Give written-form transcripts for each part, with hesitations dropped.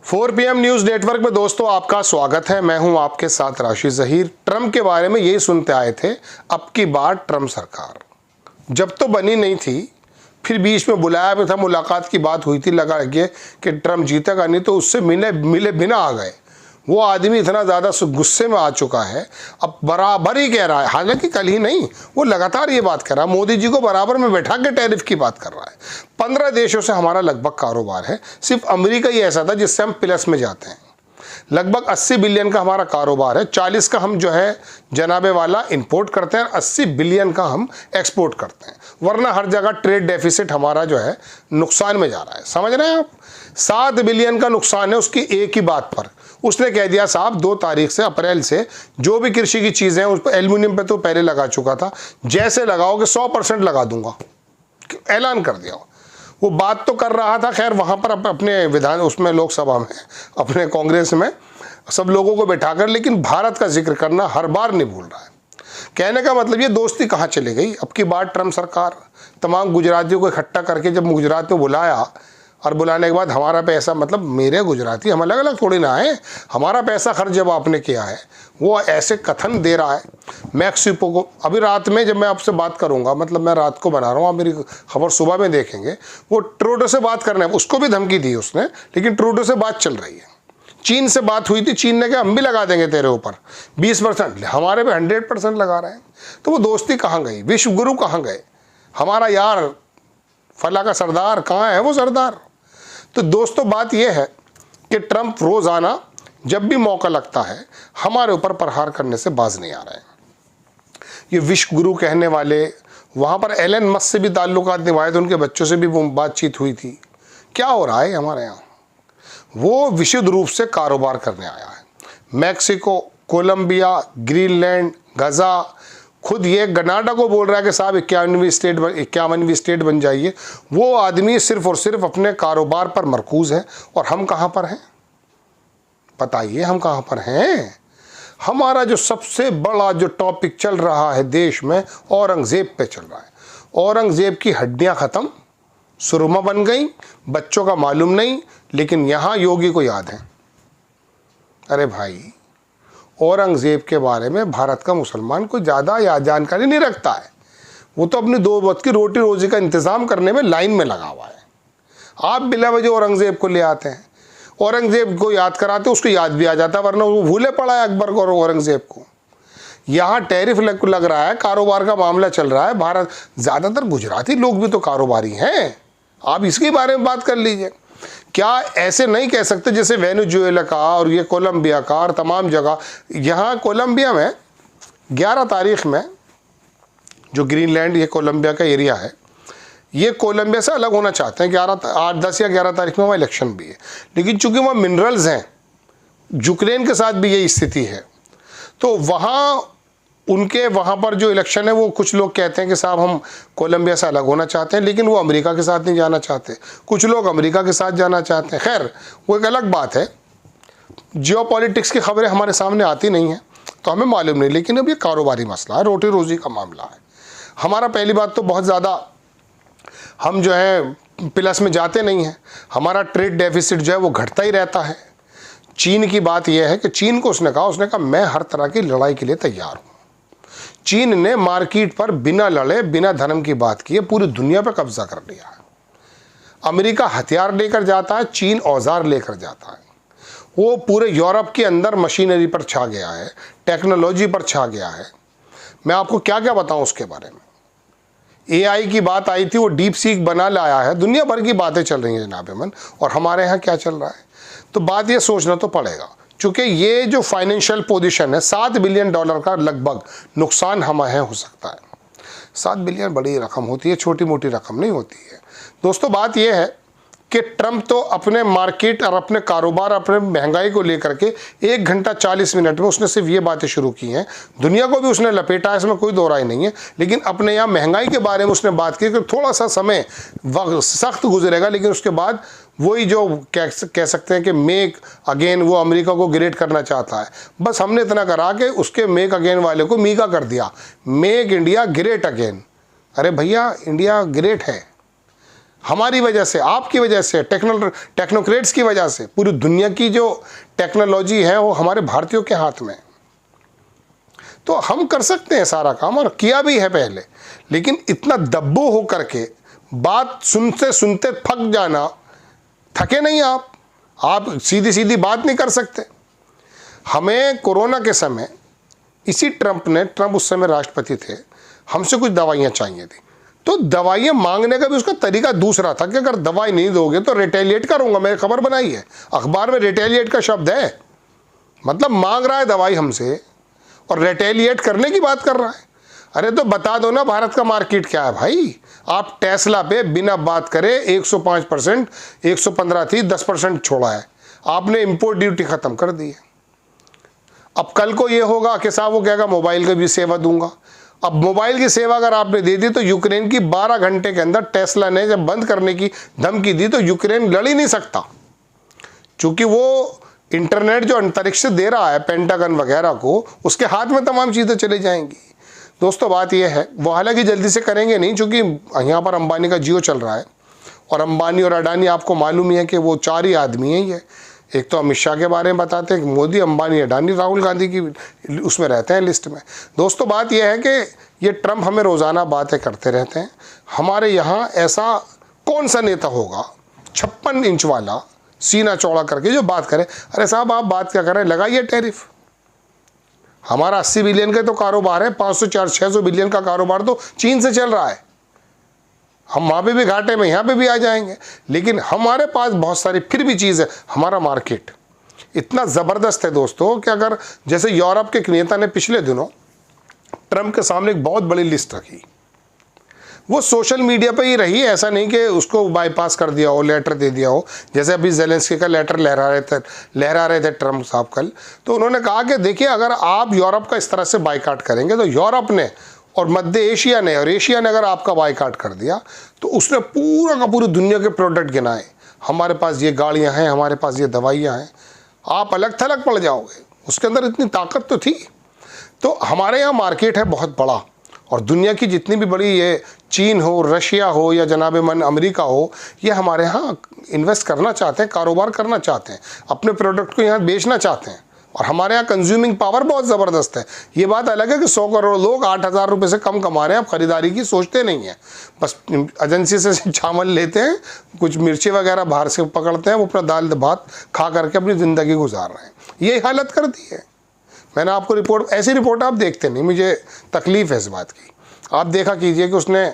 4 PM news network में दोस्तों आपका स्वागत है। मैं हूं आपके साथ राशि जहीर। ट्रंप के बारे में यही सुनते आए थे, अब की बार ट्रंप सरकार जब तो बनी नहीं थी, फिर बीच में बुलाया भी था, मुलाकात की बात हुई थी, लगा कि ट्रंप जीतेगा नहीं, तो उससे मिले बिना आ गए। वो आदमी इतना ज़्यादा गुस्से में आ चुका है, अब बराबर ही कह रहा है, हालांकि कल ही नहीं, वो लगातार ये बात कर रहा है, मोदी जी को बराबर में बैठा के टैरिफ की बात कर रहा है। 15 देशों से हमारा लगभग कारोबार है, सिर्फ अमेरिका ही ऐसा था जिससे हम प्लस में जाते हैं। लगभग 80 बिलियन का हमारा कारोबार है, 40 का हम जो है जनाबे वाला इंपोर्ट करते हैं, 80 बिलियन का हम एक्सपोर्ट करते हैं। वरना हर जगह ट्रेड डेफिसिट हमारा जो है नुकसान में जा रहा है। समझ रहे हैं आप? 7 बिलियन का नुकसान है उसकी एक ही बात पर। उसने कह दिया साहब 2 तारीख से, अप्रैल से जो भी कृषि की चीज़ें हैं उस पर, एल्युमिनियम पे तो पहले लगा चुका था, जैसे लगाओगे 100% लगा दूंगा, ऐलान कर दिया। वो बात तो कर रहा था, खैर वहाँ पर अपने विधान उसमें लोकसभा में अपने कांग्रेस में सब लोगों को बैठाकर, लेकिन भारत का जिक्र करना हर बार नहीं भूल रहा है। कहने का मतलब ये दोस्ती कहाँ चली गई। अब की बार ट्रंप सरकार तमाम गुजरातियों को इकट्ठा करके जब गुजरात में बुलाया, और बुलाने के बाद हमारा पैसा, मतलब मेरे गुजराती हम अलग अलग थोड़ी ना है, हमारा पैसा खर्च जब आपने किया है, वो ऐसे कथन दे रहा है मैक्सिको को। अभी रात में जब मैं आपसे बात करूंगा, मतलब मैं रात को बना रहा हूँ, आप मेरी खबर सुबह में देखेंगे, वो ट्रूडो से बात करना है, उसको भी धमकी दी उसने, लेकिन ट्रूडो से बात चल रही है। चीन से बात हुई थी, चीन ने कहा हम भी लगा देंगे तेरे ऊपर 20%, हमारे पे 100% लगा रहे हैं। तो वो दोस्ती कहाँ गई, विश्व गुरु कहाँ गए, हमारा यार फला का सरदार कहाँ है वो सरदार। तो दोस्तों बात यह है कि ट्रंप रोज़ाना जब भी मौका लगता है हमारे ऊपर प्रहार करने से बाज नहीं आ रहे हैं। ये विश्व गुरु कहने वाले, वहाँ पर एलन मस्क से भी ताल्लुकात निभाए थे, उनके बच्चों से भी वो बातचीत हुई थी। क्या हो रहा है हमारे यहाँ? वो विशुद्ध रूप से कारोबार करने आया है। मैक्सिको, कोलंबिया, ग्रीनलैंड, गजा, खुद ये कनाडा को बोल रहा है कि साहब 51वीं स्टेट बन जाइए। वो आदमी सिर्फ और सिर्फ अपने कारोबार पर मरकूज़ है। और हम कहाँ पर हैं बताइए, हम कहाँ पर हैं? हमारा जो सबसे बड़ा जो टॉपिक चल रहा है देश में, औरंगज़ेब पे चल रहा है। औरंगज़ेब की हड्डियाँ ख़त्म, सुरमा बन गई, बच्चों का मालूम नहीं, लेकिन यहाँ योगी को याद है। अरे भाई, औरंगज़ेब के बारे में भारत का मुसलमान कोई ज़्यादा जानकारी नहीं रखता है। वो तो अपनी 2 वक्त की रोटी रोजी का इंतज़ाम करने में लाइन में लगा हुआ है। आप बिला वजह औरंगज़ेब को ले आते हैं, औरंगज़ेब को याद कराते, उसको याद भी आ जाता, वरना वो भूले पड़ा है अकबर को और औरंगज़ेब को। यहाँ टैरिफ लग रहा है, कारोबार का मामला चल रहा है। भारत, ज़्यादातर गुजराती लोग भी तो कारोबारी हैं, आप इसके बारे में बात कर लीजिए। क्या ऐसे नहीं कह सकते जैसे वेनेजुएला का और ये कोलंबिया का और तमाम जगह। यहाँ कोलंबिया में 11 तारीख में जो ग्रीनलैंड, ये कोलंबिया का एरिया है, ये कोलंबिया से अलग होना चाहते हैं। 10 या 11 तारीख में वहाँ इलेक्शन भी है, लेकिन चूंकि वहाँ मिनरल्स हैं, यूक्रेन के साथ भी यही स्थिति है, तो वहाँ उनके वहाँ पर जो इलेक्शन है, वो कुछ लोग कहते हैं कि साहब हम कोलंबिया से अलग होना चाहते हैं, लेकिन वो अमेरिका के साथ नहीं जाना चाहते। कुछ लोग अमेरिका के साथ जाना चाहते हैं। खैर वो एक अलग बात है, जियोपॉलिटिक्स की खबरें हमारे सामने आती नहीं हैं तो हमें मालूम नहीं, लेकिन अब ये कारोबारी मसला है, रोटी रोजी का मामला है हमारा। पहली बात तो बहुत ज़्यादा हम जो है प्लस में जाते नहीं हैं, हमारा ट्रेड डेफिसिट जो है वो घटता ही रहता है। चीन की बात यह है कि चीन को उसने कहा मैं हर तरह की लड़ाई के लिए तैयार हूँ। चीन ने मार्केट पर बिना लड़े, बिना धर्म की बात किए पूरी दुनिया पर कब्जा कर लिया है। अमेरिका हथियार लेकर जाता है, चीन औजार लेकर जाता है। वो पूरे यूरोप के अंदर मशीनरी पर छा गया है, टेक्नोलॉजी पर छा गया है। मैं आपको क्या क्या बताऊं उसके बारे में। AI की बात आई थी, वो डीप सीक बना लाया है, दुनिया भर की बातें चल रही हैं जनाब अमन, और हमारे यहाँ क्या चल रहा है। तो बात ये सोचना तो पड़ेगा, चूँकि ये जो फाइनेंशियल पोजीशन है, $7 बिलियन का लगभग नुकसान हमारे हो सकता है। 7 बिलियन बड़ी रकम होती है, छोटी मोटी रकम नहीं होती है। दोस्तों बात यह है कि ट्रंप तो अपने मार्केट और अपने कारोबार, अपने महंगाई को लेकर के 1 घंटा 40 मिनट में उसने सिर्फ ये बातें शुरू की हैं। दुनिया को भी उसने लपेटा, इसमें कोई दो राय नहीं है, लेकिन अपने यहाँ महंगाई के बारे में उसने बात की कि थोड़ा सा समय वक्त सख्त गुजरेगा, लेकिन उसके बाद वही जो कह सकते हैं कि मेक अगेन, वो अमेरिका को ग्रेट करना चाहता है। बस हमने इतना करा कि उसके मेक अगेन वाले को मीका कर दिया, मेक इंडिया ग्रेट अगेन। अरे भैया, इंडिया ग्रेट है, हमारी वजह से, आपकी वजह से, टेक्नोक्रेट्स की वजह से पूरी दुनिया की जो टेक्नोलॉजी है वो हमारे भारतीयों के हाथ में। तो हम कर सकते हैं सारा काम, और किया भी है पहले, लेकिन इतना दब्बू हो करके बात सुनते सुनते थक जाना, थके नहीं आप सीधी सीधी बात नहीं कर सकते। हमें कोरोना के समय इसी ट्रंप उस समय राष्ट्रपति थे, हमसे कुछ दवाइयाँ चाहिए थी, तो दवाइयाँ मांगने का भी उसका तरीका दूसरा था कि अगर दवाई नहीं दोगे तो रिटेलिएट करूँगा। मैंने खबर बनाई है, अखबार में रिटेलिएट का शब्द है, मतलब मांग रहा है दवाई हमसे और रिटेलिएट करने की बात कर रहा है। अरे तो बता दो ना भारत का मार्केट क्या है भाई। आप टेस्ला पे बिना बात करे 105%, 115 थी, 10% छोड़ा है, आपने इंपोर्ट ड्यूटी खत्म कर दी है। अब कल को ये होगा कि साहब वो कहेगा मोबाइल की भी सेवा दूंगा। अब मोबाइल की सेवा अगर आपने दे दी तो यूक्रेन की 12 घंटे के अंदर टेस्ला ने जब बंद करने की धमकी दी तो यूक्रेन लड़ ही नहीं सकता, क्योंकि वो इंटरनेट जो अंतरिक्ष से दे रहा है पेंटागन वगैरह को, उसके हाथ में तमाम चीज़ें चली जाएंगी। दोस्तों बात यह है, वो हालांकि जल्दी से करेंगे नहीं, क्योंकि यहाँ पर अंबानी का जियो चल रहा है, और अंबानी और अडानी आपको मालूम ही है कि वो 4 ही आदमी हैं। ये एक तो अमित शाह के बारे में बताते हैं, मोदी, अंबानी, अडानी, राहुल गांधी की उसमें रहते हैं लिस्ट में। दोस्तों बात यह है कि ये ट्रंप हमें रोज़ाना बातें करते रहते हैं। हमारे यहाँ ऐसा कौन सा नेता होगा 56 इंच वाला सीना चौड़ा करके जो बात करे, अरे साहब आप बात क्या कर रहे हैं, लगाइए टैरिफ। हमारा 80 बिलियन का तो कारोबार है, 500-600 बिलियन का कारोबार तो चीन से चल रहा है। हम वहाँ पे भी घाटे में, यहाँ पे भी आ जाएंगे, लेकिन हमारे पास बहुत सारी फिर भी चीज़ है। हमारा मार्केट इतना ज़बरदस्त है दोस्तों कि अगर जैसे यूरोप के एक नेता ने पिछले दिनों ट्रंप के सामने एक बहुत बड़ी लिस्ट रखी, वो सोशल मीडिया पे ही रही, ऐसा नहीं कि उसको बाईपास कर दिया हो, लेटर दे दिया हो, जैसे अभी ज़ेलेंस्की का लेटर लहरा रहे थे ट्रंप साहब कल। तो उन्होंने कहा कि देखिए अगर आप यूरोप का इस तरह से बाइकाट करेंगे तो यूरोप ने और मध्य एशिया ने और एशिया ने अगर आपका बाइकाट कर दिया तो उसने पूरा का पूरी दुनिया के प्रोडक्ट गिनाए, हमारे पास ये गाड़ियाँ हैं, हमारे पास ये दवाइयाँ हैं, आप अलग थलग पड़ जाओगे। उसके अंदर इतनी ताकत तो थी। तो हमारे यहाँ मार्केट है बहुत बड़ा, और दुनिया की जितनी भी बड़ी, ये चीन हो, रशिया हो या जनाबे मन अमेरिका हो, ये हमारे यहाँ इन्वेस्ट करना चाहते हैं, कारोबार करना चाहते हैं, अपने प्रोडक्ट को यहाँ बेचना चाहते हैं, और हमारे यहाँ कंज्यूमिंग पावर बहुत ज़बरदस्त है। ये बात अलग है कि 100 करोड़ लोग 8,000 रुपये से कम कमा रहे हैं, आप खरीदारी की सोचते नहीं हैं, बस एजेंसी से चावल लेते हैं, कुछ मिर्ची वगैरह बाहर से पकड़ते हैं, वो अपना दाल भात खा करके अपनी ज़िंदगी गुजार रहे हैं। ये हालत कर दी है। मैंने आपको ऐसी रिपोर्ट आप देखते नहीं, मुझे तकलीफ़ है इस बात की। आप देखा कीजिए कि उसने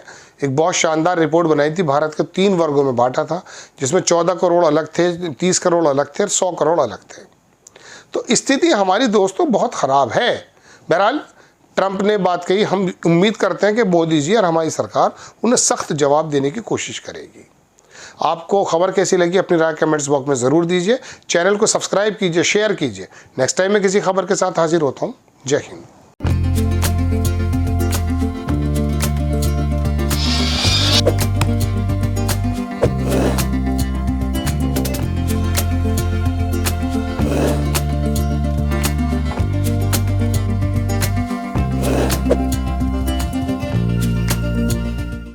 एक बहुत शानदार रिपोर्ट बनाई थी, भारत के 3 वर्गों में बांटा था, जिसमें 14 करोड़ अलग थे, 30 करोड़ अलग थे और 100 करोड़ अलग थे। तो स्थिति हमारी दोस्तों बहुत ख़राब है। बहरहाल ट्रंप ने बात कही, हम उम्मीद करते हैं कि मोदी जी और हमारी सरकार उन्हें सख्त जवाब देने की कोशिश करेगी। आपको खबर कैसी लगी अपनी राय कमेंट्स बॉक्स में ज़रूर दीजिए। चैनल को सब्सक्राइब कीजिए, शेयर कीजिए। नेक्स्ट टाइम मैं किसी खबर के साथ हाजिर होता हूँ। जय हिंद।